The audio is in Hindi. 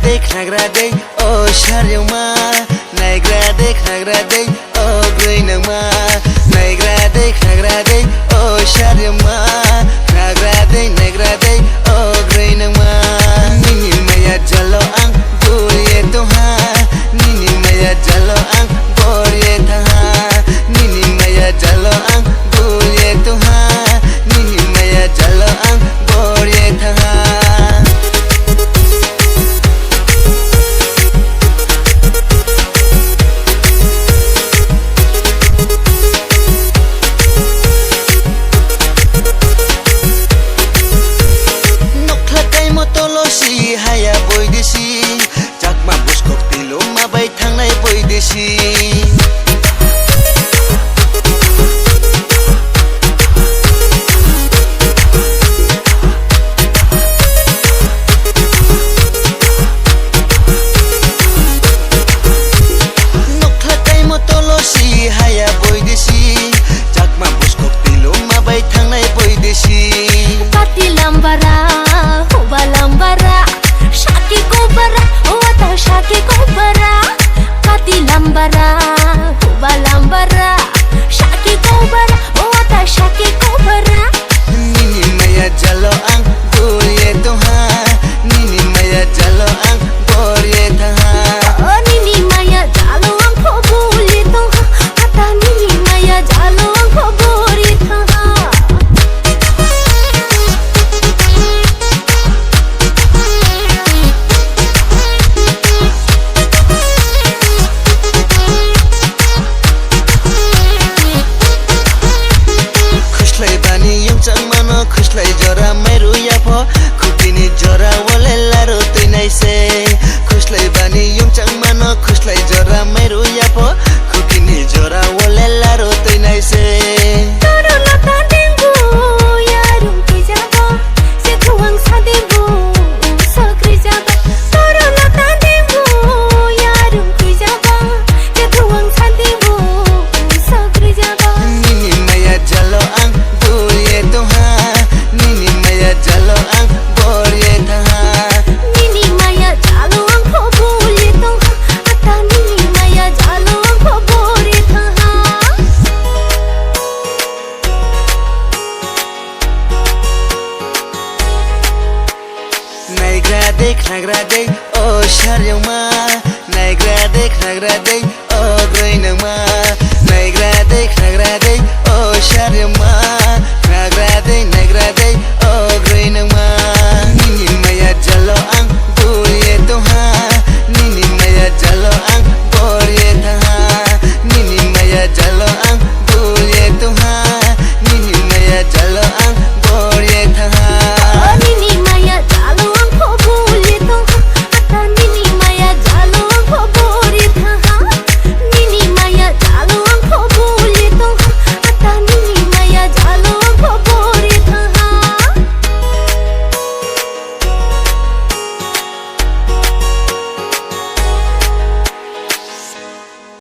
देखनाग्रादै ओ शारियावमा नायग्रा देखनाग्रादै ओ ग्रै नोंमा नायग्रा देखनाग्रादै ओ शारियावमा नायग्रादै ओ ग्रै नोंमा निनि माया जलो आं बुरिए तोहा निनि माया जलो आं बोरिए थाहा निनि माया जलो आं बुरिए तोहा निनि माया जलो आं बोरिए थाहा haya boy desi jakma buskok tilo mabai thangnai boy desi nokhlakai motolosi haya boy desi jakma buskok tilo mabai thangnai boy desi pati lambara hoba lambara Shaki Kobara, Wata Shaki Kobara, Pati Lambara, Huba Lambara, Shaki Kobara, Wata Shaki Kobara. Nini Maya Jalo ang Buriye Toha, Nini Maya Jalo ang Buriye Taha. Oh Nini Maya Jalo ang Buriye Toha, Ata Nini Maya Jalo ang Buriye Taha. खुशलाई जरा मेरो याफो खुपिनी जरा वले लारो तैनाइ से खुशलाई बानी युमचाङ मान खुशलाई जरा मेरो याफो खुपिनी जरा वले लारो तैनाइ से तरो लता देंगु यारुम के जाबो से थुवाङ सादेबो सक्रि जाबो तरो लता देंगु यारुम के जाबो से थुवाङ सादेबो सक्रि जाबो निनि माया जलो आं बुरिए तोहा Nini Maya Jalo ang Boriye Taha Nini Maya Jalo ang Boriye Taha Ata Nini Maya Jalo ang Boriye Taha Naikra deknagraदै ओ शारियावमा नायग्रा देखनाग्रादै ओ ग्रै नोंमा